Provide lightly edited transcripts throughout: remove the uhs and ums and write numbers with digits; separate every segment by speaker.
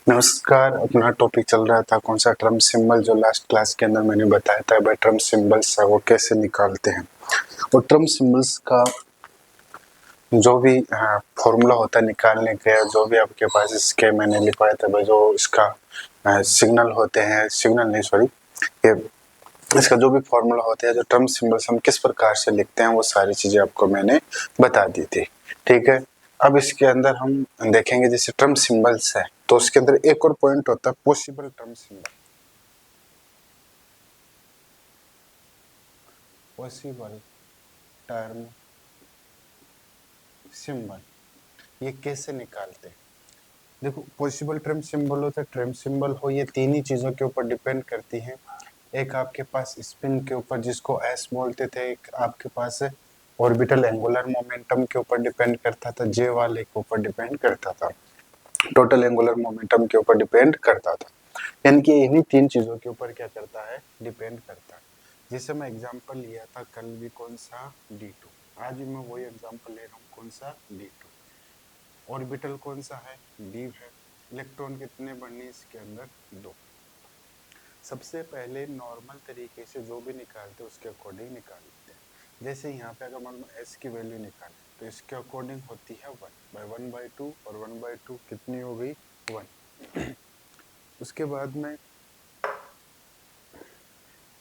Speaker 1: नमस्कार। अपना टॉपिक चल रहा था कौन सा टर्म सिंबल, जो लास्ट क्लास के अंदर मैंने बताया था भाई टर्म सिंबल्स है वो कैसे निकालते हैं। और टर्म सिंबल्स का जो भी फॉर्मूला होता है निकालने का, जो भी आपके पास इसके मैंने लिखवाया था भाई, जो इसका सिग्नल होते हैं, सिग्नल नहीं सॉरी, ये इसका जो भी फॉर्मूला होता है, जो टर्म सिंबल्स हम किस प्रकार से लिखते हैं, वो सारी चीजें आपको मैंने बता दी थी। ठीक है, अब इसके अंदर हम देखेंगे जैसे टर्म सिंबल्स है तो उसके अंदर एक और पॉइंट होता है possible term symbol. Possible term symbol ये कैसे निकालते हैं? देखो, पॉसिबल टर्म सिंबल होता है, टर्म सिंबल हो, ये तीन ही चीजों के ऊपर डिपेंड करती है। एक आपके पास स्पिन के ऊपर जिसको एस बोलते थे, एक आपके पास ऑर्बिटल एंगुलर मोमेंटम के ऊपर डिपेंड करता था, जे वाले के ऊपर डिपेंड करता था, टोटल एंगुलर मोमेंटम के ऊपर डिपेंड करता था। यानी कि इन्हीं तीन चीजों के ऊपर क्या करता है, डिपेंड करता है। जैसे मैं एग्जांपल लिया था कल भी, कौन सा D2, आज भी मैं वही एग्जांपल ले रहा हूँ, कौन सा D2। ऑर्बिटल कौन सा है, डी है। इलेक्ट्रॉन कितने बढ़ने इसके अंदर, दो। सबसे पहले नॉर्मल तरीके से जो भी निकालते हैं उसके अकॉर्डिंग निकाल लेते हैं। जैसे यहाँ पे अगर मान लो एस की वैल्यू निकाले तो इसके अकॉर्डिंग होती है 1/1/2, और 1/2 कितनी हो गई, 1। उसके बाद में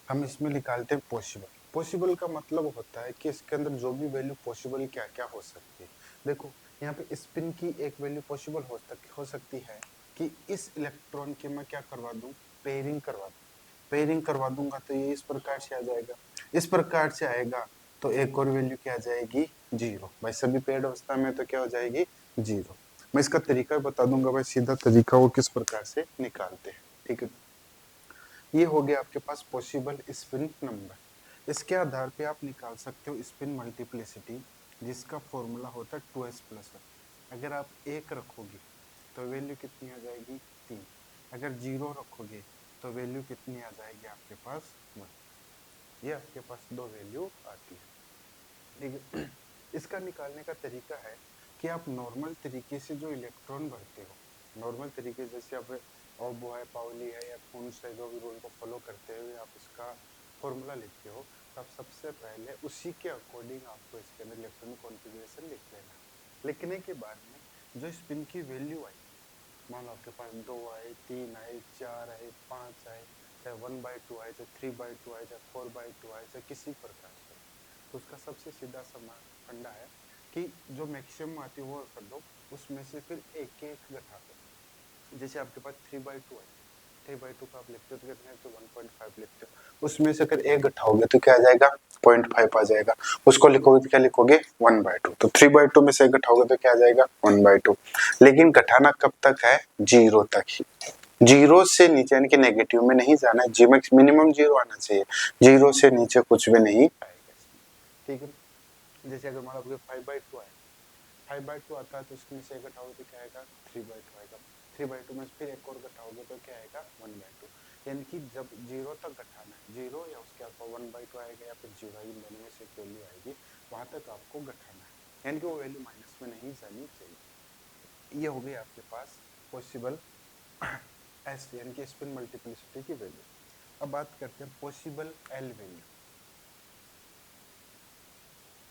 Speaker 1: हम इसमें निकालते हैं पॉसिबल। पॉसिबल का मतलब होता है कि इसके अंदर जो भी वैल्यू पॉसिबल क्या क्या हो सकती है। देखो, यहाँ पे स्पिन की एक वैल्यू पॉसिबल हो सकती है कि इस इलेक्ट्रॉन के मैं क्या करवा दूं, पेयरिंग करवा दूं। पेयरिंग करवा दूंगा तो ये इस प्रकार से आ जाएगा, इस प्रकार से आएगा तो एक और वैल्यू क्या आ जाएगी, 0। भाई सभी पेयर्ड अवस्था में तो क्या हो जाएगी, 0। मैं इसका तरीका बता दूंगा भाई, सीधा तरीका वो किस प्रकार से निकालते हैं। ठीक है, ये हो गया आपके पास पॉसिबल स्पिन नंबर। इसके आधार पे आप निकाल सकते हो स्पिन मल्टीप्लिसिटी, जिसका फॉर्मूला होता है 2s+1। अगर आप 1 रखोगे तो वैल्यू कितनी आ जाएगी, 3। अगर 0 रखोगे तो वैल्यू कितनी आ जाएगी आपके पास, 1। ये आपके पास दो वैल्यू आती है। ठीक है, इसका निकालने का तरीका है कि आप नॉर्मल तरीके से जो इलेक्ट्रॉन भरते हो, नॉर्मल तरीके जैसे आप ओबो है, पाउली है, या कौन से जो भी रूल को फॉलो करते हुए आप इसका फॉर्मूला लिखते हो, तो आप सबसे पहले उसी के अकॉर्डिंग आपको इसके अंदर इलेक्ट्रॉन कॉन्फ़िगरेशन लिख लेना। लिखने के बाद में जो स्पिन की वैल्यू आई, मान लो आपके पास 2 आए, 3 आए, 4 आए, 5 आए, चाहे 1/2 आए, चाहे 3/2 आए, चाहे 4/2 आए, चाहे किसी प्रकार से, तो उसका सबसे सीधा सा फंडा है कि जो मैक्सिमम आती है वो कर दो, उसमें से फिर एक एक घटा दो। जैसे आपके पास 3/2 है, 3/2 का आप लिखते हो तो कितने, तो 1.5 लिखते हो, उसमें से अगर एक घटाओगे तो क्या आ जाएगा, 0.5 आ जाएगा। उसको लिखोगे तो क्या लिखोगे, 1/2। तो 3/2 में से एक घटाओगे तो क्या आ जाएगा, 1/2। लेकिन घटाना कब तक है, 0 तक ही। 0 से नीचे यानी कि नेगेटिव में नहीं जाना है, जी मैक्स मिनिमम 0 आना चाहिए, 0 से नीचे कुछ भी नहीं आएगा इसमें। ठीक है, जैसे अगर मान लो आपके 5/2 आए, 5/2 आता है तो उसमें से एक घटाओगे तो क्या आएगा, 3/2 आएगा। 3/2 में से फिर एक और घटाओगे तो क्या आएगा, 1/2। यानी कि जब 0 तक घटाना है, 0 या उसके आसपास 1/2 आएगा या फिर 0, इन दोनों में से एक वैल्यू आएगी, वहां तक आपको घटाना है, यानी कि वो वैल्यू माइनस में नहीं जानी चाहिए। ये हो गई आपके पास पॉसिबल एस यानी कि स्पिन मल्टीप्लिसिटी की वैल्यू। अब बात करते हैं possible L value.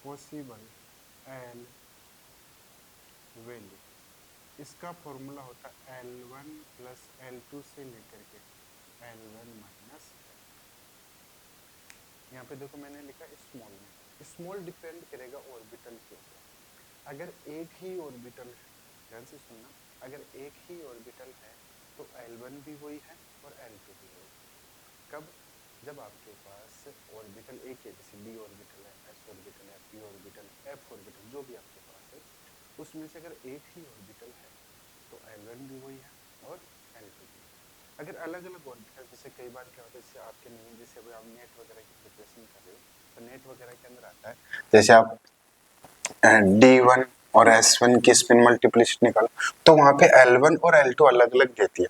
Speaker 1: Possible L value, इसका फॉर्मूला होता है L1 प्लस L2 से लेकर के L1 माइनस L2। यहाँ पे देखो मैंने लिखा स्मॉल में, स्मॉल डिपेंड करेगा ऑर्बिटल के ऊपर। अगर एक ही ऑर्बिटल है, ध्यान से सुनना, अगर एक ही ऑर्बिटल है तो L1 भी वही है और L2 भी वही है। कब, जब आपके पास ऑर्बिटल एक है, जैसे d ऑर्बिटल है, s ऑर्बिटल है, p ऑर्बिटल है, f ऑर्बिटल, जो भी आपके पास है, उसमें से अगर एक ही ऑर्बिटल है तो L1 भी वही है और L2 भी वही है। अगर अलग अलग ऑर्बिटल, जैसे कई बार क्या होता है, जैसे आपके नहीं, जैसे अभी आप नेट वगैरह की प्रिपरेशन कर रहे हो तो नेट वगैरह के अंदर आता है, जैसे आप D1 और S1 की स्पिन मल्टीप्लिसिटी निकालो तो वहां पे L1 और L2 अलग अलग देती है।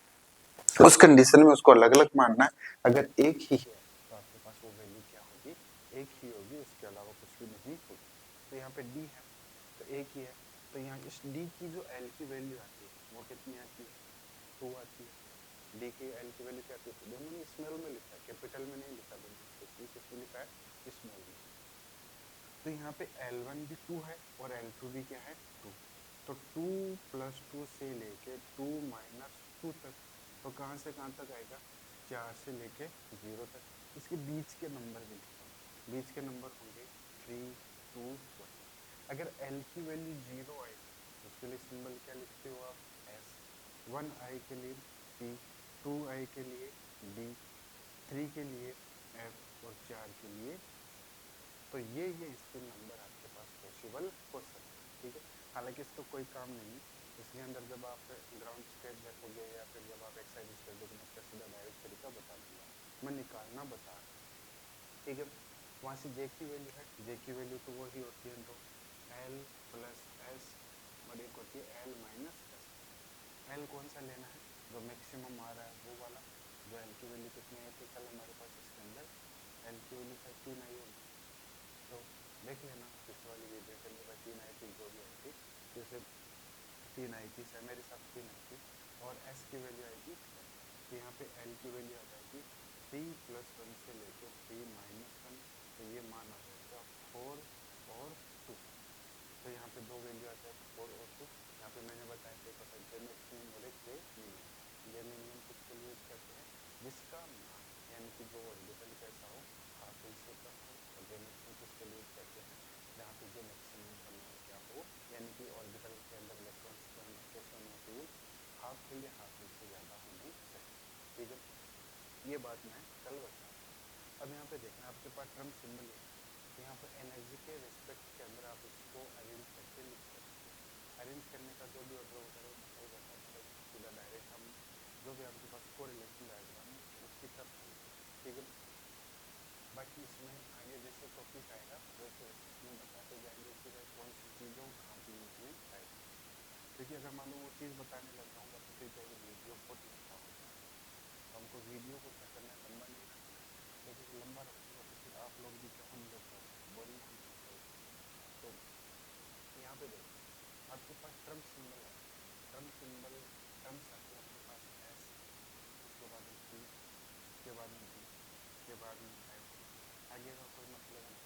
Speaker 1: उस कंडीशन में उसको अलग अलग मानना है। अगर एक ही है तो आपके पास वो वैल्यू क्या होगी, एक ही होगी, उसके अलावा कुछ भी नहीं होगी। तो यहाँ पे D है तो एक ही है, तो यहाँ इस D की जो L की वैल्यू आती है वो कितनी आती है, 2 आती है, डी की एल की वैल्यू क्या आती है, दोनों ने स्मॉल में लिखा है, कैपिटल में नहीं लिखा दोनों ने, इसलिए किस में लिखा है, स्मॉल में। तो यहाँ पे L1 भी 2 है और L2 भी क्या है 2। तो 2 + 2 से लेके 2 - 2 तक, तो कहाँ से कहाँ तक आएगा, 4 से लेके 0 तक। इसके बीच के नंबर भी लिखता हूँ, बीच के नंबर होंगे 3, 2, 1। अगर L की वैल्यू 0 आएगी तो उसके लिए सिंबल क्या लिखते हो आप, S। 1 I के लिए P, 2 I के लिए D, 3 के लिए F और 4 के लिए। तो ये स्पिन नंबर आपके पास पॉसिबल हो सकते हैं, ठीक है। हालांकि इसका कोई काम नहीं है, इसके अंदर जब आप ग्राउंड स्टेट देखोगे या फिर जब आप एक्साइज स्टेट देखोगे, मैं इसका सीधा डायरेक्ट तरीका बता दूंगा, मैं निकालना बता रहा हूँ, ठीक है। वहां से जे की वैल्यू है, जे की वैल्यू तो वही होती है दो, एल प्लस एस और एक होती है एल माइनस एस। एल कौन सा लेना है, जो मैक्सिमम आ रहा है वो वाला। जो एल की वैल्यू कितनी आई थी कल हमारे पास, इसके अंदर एल की वैल्यू शायद 3 आई होगी, तो देख लेना पिछले वाली वीडियो के अंदर भाई 3 आई थी, जो भी आई थी, जैसे 3 आई थी, मेरे हिसाब से 3 आई थी, और एस की वैल्यू आएगी 10। तो यहाँ पे एल की वैल्यू आ जाएगी 3 + 1 से लेके 3 - 1, तो ये मान आ जाएगा 4 और 2। तो यहाँ पे दो वैल्यू आ जाएगा 4 और 2। यहाँ पे मैंने बताया था एक होता है जे मैक्सिमम और एक जे मिनिमम। जे मिनिमम किसके लिए यूज करते हैं, जिसका मान यानी कि जो ऑर्बिटल कैसा हो, हाफ हिल्से पर हो। और जे मैक्सिमम किसके लिए यूज करते हैं, जहाँ पे जे मैक्सिमम का मान क्या हो, यानी कि ऑर्बिटल के अंदर इलेक्ट्रॉन्स के कैसे होने हैं रूल, हाफ हिल या हाफ हिल से ज्यादा होने चाहिए, ठीक है। ये बात मैं कल बता रहा था। अब यहाँ पे देखना आपके पास ट्रम्प सिंबल है, तो यहाँ पे एनर्जी के रिस्पेक्ट के अंदर आप इसको अरेंज करके लिख सकते हो। अरेंज करने का जो भी ऑर्डर होता है वो मैं कल बता दूंगा, इसको सीधा डायरेक्ट हम जो भी आपके पास कोरिलेशन डायग्राम है उसकी तरफ चलते हैं, ठीक है। बाकी इसमें आगे जैसे टॉपिक आएगा वैसे वैसे इसमें बताते जाएंगे कि भाई कौन सी चीज़ और कहाँ पे यूज में आएगी, क्योंकि अगर मान लो वो चीज़ बताने लग जाऊंगा तो फिर क्या है, वीडियो बहुत लंबा हो जाएगा। तो हमको वीडियो को क्या करना है, लंबा नहीं रखना है, क्योंकि अगर लंबा रखूंगा तो फिर आप लोग भी क्या होने लग जाओगे, बोरिंग होने लग जाओगे। तो यहाँ पे देखो आपके पास ट्रम्प सिंबल आता है, ट्रम्प सिंबल, ट्रम्प्स आती है आपके पास एस, उसके बाद में पी, उसके बाद में डी, उसके बाद में एफ, आगे का कोई मतलब नहीं,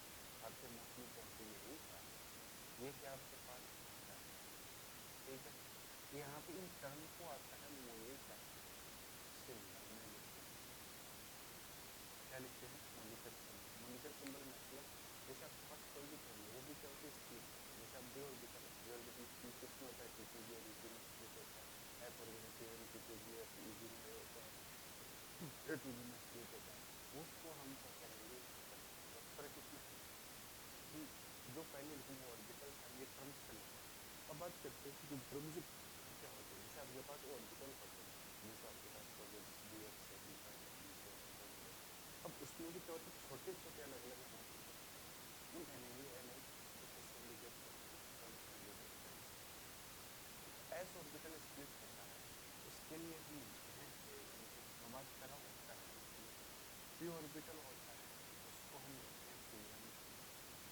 Speaker 1: आपके मोस्टली टेस्ट यही आते हैं। ये क्या आपके पास टर्म, ठीक है। यहाँ पे इन टर्म को आता है मोलिकल सिंबल में लिखते हैं, क्या लिखते हैं, मोलिकल सिंबल। मोलिकल सिंबल मतलब जैसे आपके पास कोई भी टर्म है वो भी क्या होती है, स्प्लिट होती है। जैसे आप डी ऑर्बिटल है, डी ऑर्बिटल स्प्लिट किस में होता है, टी2जी और ईजी में स्प्लिट होता है। एफ ऑर्बिटल टी1 टी2जी और ईजी में होता है, ए2जी में स्प्लिट होता है। उसको हम क्या करेंगे, यहाँ करेंगे, बस फर्क इतना ही है कि जो पहले लिखने ऑर्बिटल था ये ट्रम्स चलेगा। अब बात करते हैं कि ट्रम्स क्या होते हैं। जैसे आपके पास ऑर्बिटल होते हैं, जैसे आपके पास कोई है जिस डी एक्स है, डी वाई है, डी जेड है, वगैरह। अब उसमें भी क्या होते हैं, छोटे छोटे अलग अलग नाम होते हैं, उन एन ए एन एच ऐसे सिंडिकेट करके ना टर्म सिंडिकेट करके। एस ऑर्बिटल स्प्लिट होता है, उसके लिए हम लिखते हैं A12। मैं बात कर रहा हूँ टर्म्स की। पी ऑर्बिटल होता है, उसको हम लिखते हैं P1P,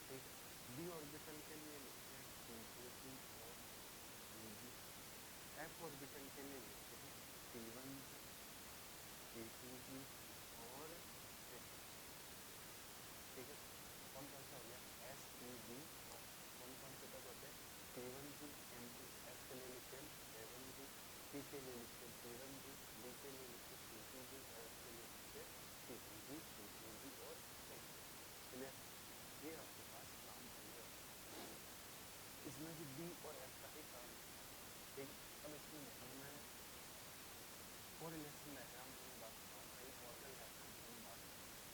Speaker 1: ठीक है। डी ऑर्बिटल के लिए लिखते हैं P2P और Pg। एफ ऑर्बिटल के लिए लिखते हैं P1G, P2G और F, ठीक है। कौन कौन सा हो गया, एस पी बी और एफ, कौन कौन से तक होते हैं, P1G M2, एस के लिए लिखते हैं A1G, पी के लिए लिखते हैं P1G, डी के लिए लिखते हैं P2G और एफ के लिए लिखते हैं P1G, P2G और F। क्लियर, ये आपके पास काम होने वाला है, इसमें भी डी और एफ का ही काम है, ठीक है। अब इसमें देखो ना, मैंने कोरिलेशन डायग्राम की मैं बात कर रहा हूँ, पहले ऑर्गल डायग्राम की मैं बात कर लेता हूँ।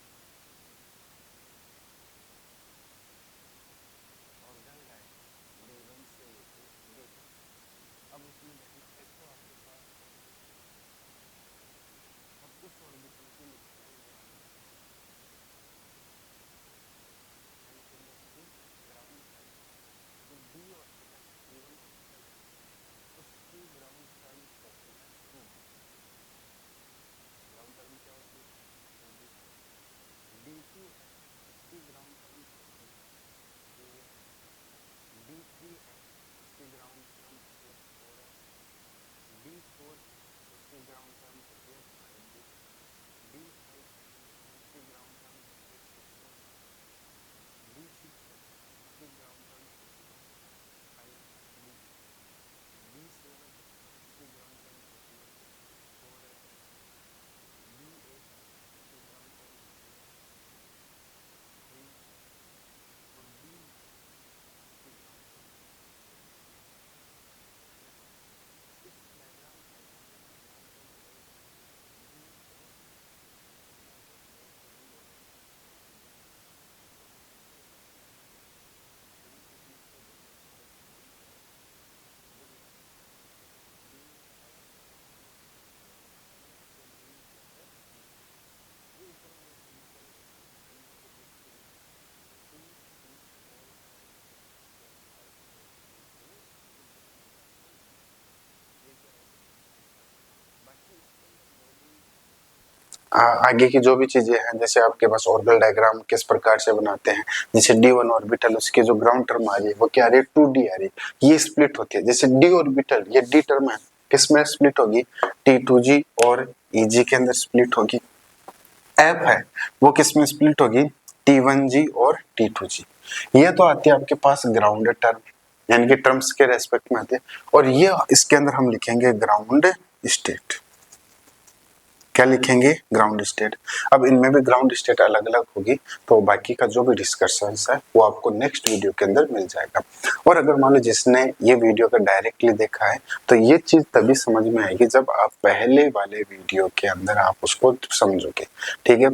Speaker 1: ऑर्गल डायग्राम D1 से लेके D तक। ग्राउंड टर्म होती है 5D, D5 इसकी ग्राउंड टर्म होती है 6.5, D6 है इसकी ग्राउंड टर्म होती है 5D, D7 है इसकी ग्राउंड टर्म होती है 4F, D8 है इसकी ग्राउंड टर्म होती है 3F और D9 इसकी ग्राउंड टर्म होती है 6F। इस डायग्राम को अगर हम ध्यान से देखेंगे तो D और F सभी एलिमेंट्स कॉमन है, तो हम इसको लिख सकते हैं 3 के पीछे देखो तो 3F गुड लक। D5 तो D7 ये ऊपर वाला सिंपल है, 3 के पीछे देखो 2 3 4 5 6 7 5 4 3 2 ऊपर वाला जाएगा 1, ये क्या हो गया आंसर। बाकी इसके अंदर और भी आगे की जो भी चीजें हैं, जैसे आपके पास ऑर्बिटल डायग्राम किस प्रकार से बनाते हैं, जैसे D1 ऑर्बिटल उसकी जो ग्राउंड टर्म आ रही है वो क्या आ रही है 2D आ रही है, ये स्प्लिट होती है। जैसे D ऑर्बिटल ये D टर्म है किसमें स्प्लिट होगी T2G और EG के अंदर स्प्लिट होगी। F है वो किसमें स्प्लिट होगी T1G और T2G। ये तो आती है आपके पास ग्राउंड टर्म यानी कि टर्म्स के रेस्पेक्ट में आते हैं, और ये इसके अंदर हम लिखेंगे ग्राउंड स्टेट। क्या लिखेंगे ग्राउंड स्टेट। अब इनमें भी ग्राउंड स्टेट अलग अलग होगी, तो बाकी का जो भी डिस्कशन है वो आपको नेक्स्ट वीडियो के अंदर मिल जाएगा। और अगर मान लो जिसने ये वीडियो का डायरेक्टली देखा है तो ये चीज तभी समझ में आएगी जब आप पहले वाले वीडियो के अंदर आप उसको समझोगे, ठीक है।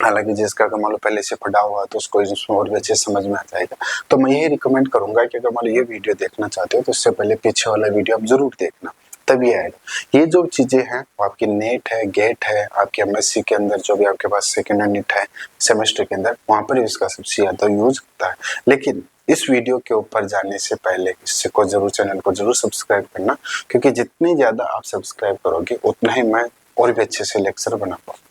Speaker 1: हालांकि जिसका अगर मान लो पहले से पढ़ा हुआ तो उसको इसमें और भी अच्छे समझ में आ जाएगा। तो मैं यही रिकमेंड करूंगा कि अगर मान लो ये वीडियो देखना चाहते हो तो उससे पहले पीछे वाला वीडियो आप जरूर देखना, तभी आएगा। ये जो चीजें हैं वो आपकी नेट है, गेट है, आपके एमएससी के अंदर जो भी आपके पास सेकेंड यूनिट है सेमेस्टर के अंदर, वहां पर इसका सबसे ज्यादा यूज होता है। लेकिन इस वीडियो के ऊपर जाने से पहले इससे को जरूर चैनल को जरूर सब्सक्राइब करना, क्योंकि जितनी ज्यादा आप सब्सक्राइब करोगे उतना ही मैं और भी अच्छे से लेक्चर बना पाऊंगा।